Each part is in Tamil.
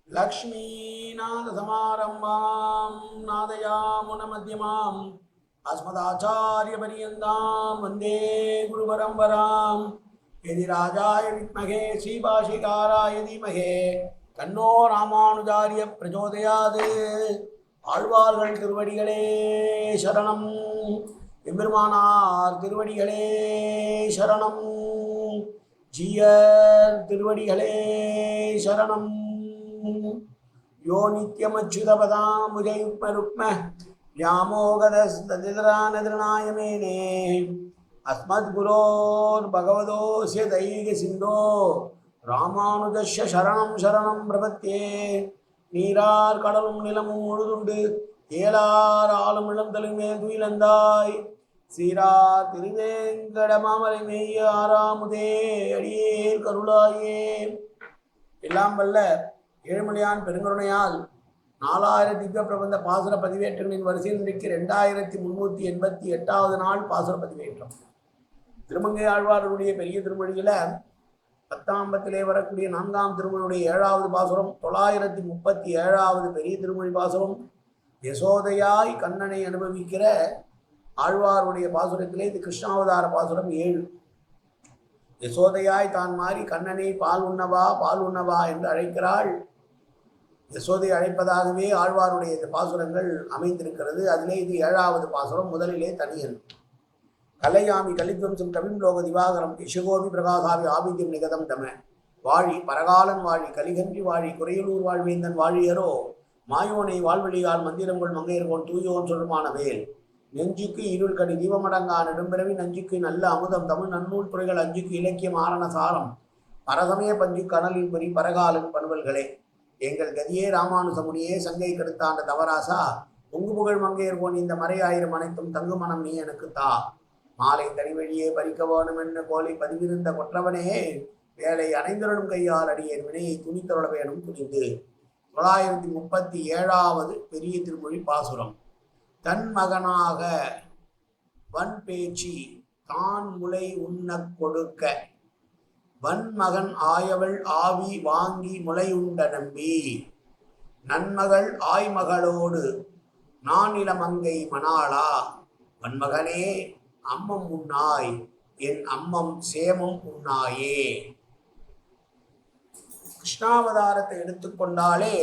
लक्ष्मीनाथसमारम्भां नादयामुनमध्यमाम् अस्मदाचार्यपर्यन्तां वन्दे गुरुपरम्परां यदि राजाय विद्महे श्रीभाषिकाराय धीमहि तन्नो रामानुजार्य प्रचोदयात् ஆழ்வார்கள் திருவடிகளே சரணம் எம்பெருமானார் திருவடிகளே சரணம் ஜீயர் திருவடிகளே சரணம் யோ நித்யமச்சுதபதாமுஜயுக்மருக்ம வ்யாமோகதஸ்ததிதரானதிருநாயமேனே அஸ்மத்குரோர்பகவதோஸ்ய தைகசிந்தோ ராமானுஜஸ்ய சரணம் சரணம் பிரபத்யே நீரார் கடலும் நிலமும் முழுதுண்டு ஏலார் ஆளும் இளந்தலும் மேல் துயிலந்தாய் சீரா திருவேங்கட மாமலை மெய்ய ஆறாமுதே அடியேர் கருளாயே. எல்லாம் வல்ல ஏழுமலையான் பெருங்கருணையால் 4000 திவ்ய பிரபந்த பாசுர பதிவேற்றங்களின் வரிசையில் இன்றைக்கு 2388வது நாள் பாசுர பதிவேற்றம். திருமங்கை ஆழ்வாருடைய பெரிய திருமொழியில 10ஆம் பத்திலே வரக்கூடிய 4ஆம் திருமொழியுடைய 7வது பாசுரம், 937வது பெரிய திருமொழி பாசுரம், யசோதையாய் கண்ணனை அனுபவிக்கிற ஆழ்வாருடைய பாசுரத்திலே இது கிருஷ்ணாவதார பாசுரம் 7. யசோதையாய் தான் மாறி கண்ணனை பால் உண்ணவா என்று அழைக்கிறாள். யசோதை அழைப்பதாகவே ஆழ்வாருடைய இந்த பாசுரங்கள் அமைந்திருக்கிறது. அதிலே இது 7வது பாசுரம். முதலிலே தனியன் கலையாமி கலித்வம்சம் கவிம்லோக திவாகரம் இஷகோபி பிரகாசாவி ஆபித்யம் நிகதம் தம வாழி பரகாலன் வாழி கலிகன்றி வாழி குறையலூர் வாழ்வேந்தன் வாழியரோ மாயோனை வாழ்வழியால் மந்திரங்கள் மங்கையர்கோன் தூயோன் சொல்லுமான வேல் நெஞ்சுக்கு இருள் கடி தீபமடங்கா நெடும்பிறவி நஞ்சுக்கு நல்ல அமுதம் தமிழ் நன்னூல் துறைகள் அஞ்சுக்கு இலக்கியம் ஆரண சாரம் பரசமய பஞ்சு கனலின் பொறி பரகாலன் பண்பல்களே எங்கள் கதியே ராமானுசமுனியே சங்கை கெடுத்தாண்ட தவராசா பொங்கு புகழ் மங்கையர்கோன் இந்த மறையாயிரம் அனைத்தும் தங்கு மனம் நீ எனக்கு தா மாலை தனிவழியே பறிக்க வேணும் என்ன போலை பதிவிருந்த கொற்றவனே வேலை அனைந்தருடும் கையால் அடியேன் வினையை துணித்தருள வேணும் துணிந்து. 937வது பெரிய திருமொழி பாசுரம். தன் மகனாக வன் பேச்சு தான் முளை உண்ண கொடுக்க வன்மகன் ஆயவள் ஆவி வாங்கி முளை உண்ட நம்பி நன்மகள் ஆய்மகளோடு நான் இளமங்கை மணாளா வன்மகனே அம்மம் உண்ணாய் என் அம்மம் சேமம் உண்ணாயே. கிருஷ்ணாவதாரத்தை எடுத்துக்கொண்டாலே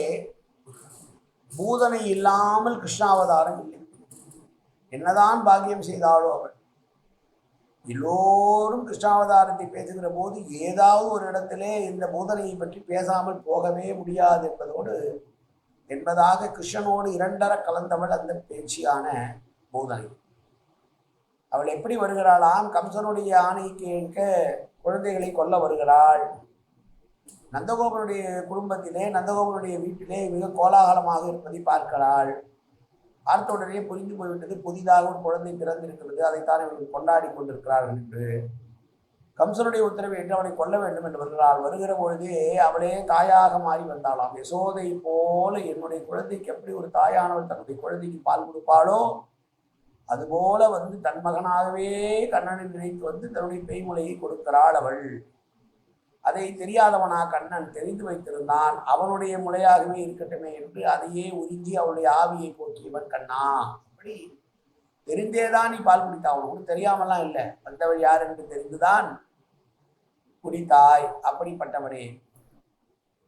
பூதனை இல்லாமல் கிருஷ்ணாவதாரம் இல்லை. என்னதான் பாக்கியம் செய்தாளோ அவள். எல்லோரும் கிருஷ்ணாவதாரத்தை பேசுகிற போது ஏதாவது ஒரு இடத்திலே இந்த பூதனையை பற்றி பேசாமல் போகவே முடியாது என்பதாக கிருஷ்ணனோடு இரண்டர கலந்தவள் அந்த பேச்சியான பூதனை. அவள் எப்படி வருகிறாளாம்? கம்சனுடைய ஆணை கேட்க குழந்தைகளை கொல்ல வருகிறாள். நந்தகோபனுடைய குடும்பத்திலே நந்தகோபனுடைய வீட்டிலே மிக கோலாகலமாக இருப்பதை பார்க்கிறாள். பார்த்த உடனே புரிந்து போய்விட்டது, புதிதாக ஒரு குழந்தை பிறந்திருக்கிறது, அதைத்தான் இவர்கள் கொண்டாடி கொண்டிருக்கிறார்கள் என்று. கம்சனுடைய உத்தரவை என்று அவனை கொல்ல வேண்டும் என்று வருகிறாள். வருகிற பொழுதே அவளே தாயாக மாறி வந்தாளாம். யசோதை போல என்னுடைய குழந்தைக்கு எப்படி ஒரு தாயானவள் தன்னுடைய குழந்தைக்கு பால் கொடுப்பாளோ அதுபோல வந்து தன் மகனாகவே கண்ணனை நினைத்து வந்து தன்னுடைய பெய்முலையை கொடுக்கிறாள் அவள். அதை தெரியாதவனா கண்ணன் தெரிந்து வைத்திருந்தான். அவனுடைய முளையாகவே இருக்கட்டுமே என்று அதையே உறிஞ்சி அவளுடைய ஆவியை போக்கியவன் கண்ணா. அப்படி தெரிந்தேதான் நீ பால் குடித்தாவணும், தெரியாமலாம் இல்லை, வந்தவள் யார் என்று தெரிந்துதான் குடித்தாய். அப்படிப்பட்டவனே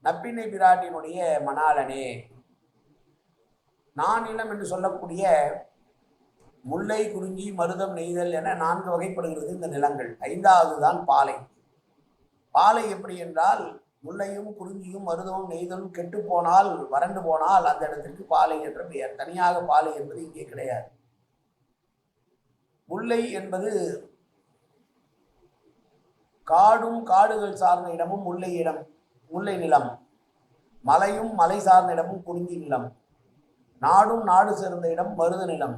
நப்பிண்ணை பிராட்டியினுடைய மணாளனே. நான் இனம் என்று சொல்லக்கூடிய முல்லை குறிஞ்சி மருதம் நெய்தல் என 4 வகைப்படுகிறது இந்த நிலங்கள். 5வது தான் பாலை. பாலை எப்படி என்றால் முல்லையும் குறிஞ்சியும் மருதமும் நெய்தலும் கெட்டு போனால் வறண்டு போனால் அந்த இடத்திற்கு பாலை என்ற பெயர். தனியாக பாலை என்பது இங்கே கிடையாது. முல்லை என்பது காடும் காடுகள் சார்ந்த இடமும் முல்லை நிலம். மலையும் மலை சார்ந்த இடமும் குறிஞ்சி நிலம். நாடும் நாடு சேர்ந்த இடம் மருத நிலம்.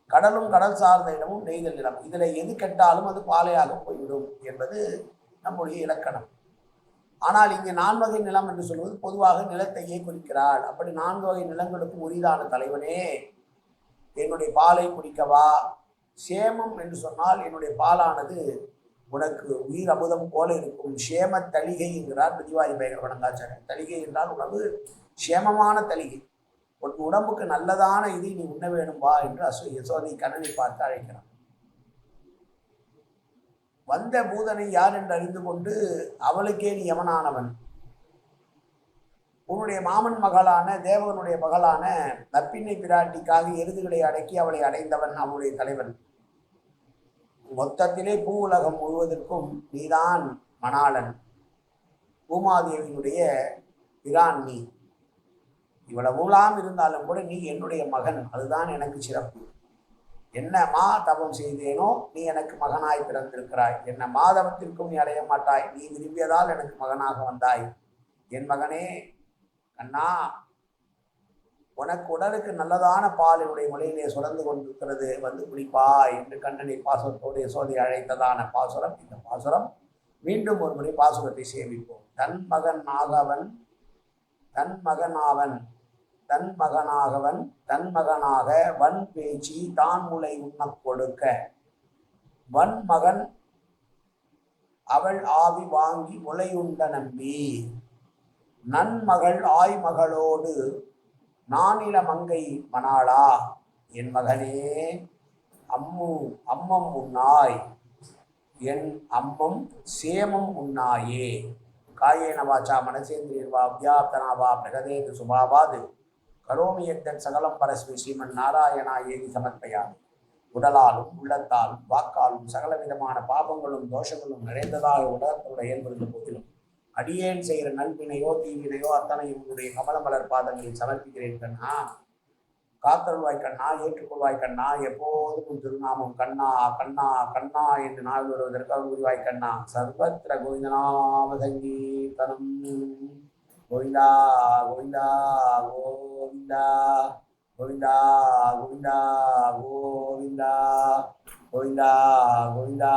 கடலும் கடல் சார்ந்த இடமும் நெய்தல் நிலம். இதில் எது கெட்டாலும் அது பாலையாக போய்விடும் என்பது நம்முடைய இலக்கணம். ஆனால் இங்கே 4 வகை நிலம் என்று சொல்வது பொதுவாக நிலத்தையே குறிக்கிறாள். அப்படி 4 வகை நிலங்களுக்கும் உரிதான தலைவனே என்னுடைய பாலை குடிக்கவா. சேமம் என்று சொன்னால் என்னுடைய பாலானது உனக்கு உயிர் அமுதம் போல இருக்கும். க்ஷேம தளிகை என்கிறார் பிரிவாரி பயங்கர வணங்காச்சாரியர். தளிகை என்றால் உணவு க்ஷேமமான தளிகை, உன் உடம்புக்கு நல்லதான இதை நீ உண்ண வேணும் வா என்று யசோதை கண்ணனை பார்த்து அழைக்கிறான். வந்த பூதனை யார் என்று அறிந்து கொண்டு அவளுக்கே நீ யமனானவன், உன்னுடைய மாமன் மகளான தேவகனுடைய மகளான நப்பிண்ணை பிராட்டிக்காக எருதுகளை அடக்கி அவளை அடைந்தவன் அவனுடைய தலைவன். மொத்தத்திலே பூ உலகம் முழுவதற்கும் நீதான் மணாளன், பூமாதேவியினுடைய பிரான் நீ. இவ்வளவுலாம் இருந்தாலும் கூட நீ என்னுடைய மகன், அதுதான் எனக்கு சிறப்பு. என்ன மா தவம் செய்தேனோ நீ எனக்கு மகனாய் பிறந்திருக்கிறாய், என்ன மாதவத்திற்கும் நீ அடைய மாட்டாய், நீ விரும்பியதால் எனக்கு மகனாக வந்தாய். என் மகனே கண்ணா, உனக்கு உடலுக்கு நல்லதான பால் என்னுடைய முலையிலே சுரந்து கொண்டிருக்கிறது, வந்து குடிப்பாய் என்று கண்ணனை பாசுரத்தோடு யசோதை அழைத்ததான பாசுரம் இந்த பாசுரம். மீண்டும் ஒரு முறை பாசுரத்தை சேவிப்போம். தன் மகன் ஆகவன் தன் மகனாவன் தன் மகனாகவன் தன் மகனாக வன் பேச்சு தான் முலை உண்ணக் கொடுக்க, வன் மகன் அவள் ஆவி வாங்கி முலையுண்ட நம்பி, நன்மகள் ஆய்மகளோடு நானில மங்கை மணாளா, என் மகனே அம்மம் உண்ணாய், என் அம்மம் சேமம் உண்ணாயே. காயேன வாச்சா மனசேந்திரியர்வா வியாப்தனாவா பிரகதேது சுபாவாது கரோமி எத்தன் சகலம் பரஸ்மி ஸ்ரீமன் நாராயணா ஏதி சமர்ப்பயாமி. உடலாலும் உள்ளத்தாலும் வாக்காலும் சகல விதமான பாபங்களும் தோஷங்களும் நிறைந்ததாக உலகத்தோட இயல்பிருந்த போதிலும் அடியேன் செய்கிற நல்வினையோ தீவினையோ அத்தனையும் உன்னுடைய கமலமலர் பாதங்களில் சமர்ப்பிக்கிறேன் கண்ணா. காத்தருள்வாய் கண்ணா, ஏற்றுக்கொள்வாய் கண்ணா, எப்போதும் உன் திருநாமம் கண்ணா கண்ணா கண்ணா என்று நாள் வருவதற்காக உருவாய் கண்ணா. சர்வத்திர கோவிந்தநாம சங்கீர்த்தனம். கோவிந்தா கோவிந்தா கோவிந்தா கோவிந்தா கோவிந்தா கோவிந்தா கோவிந்தா கோவிந்தா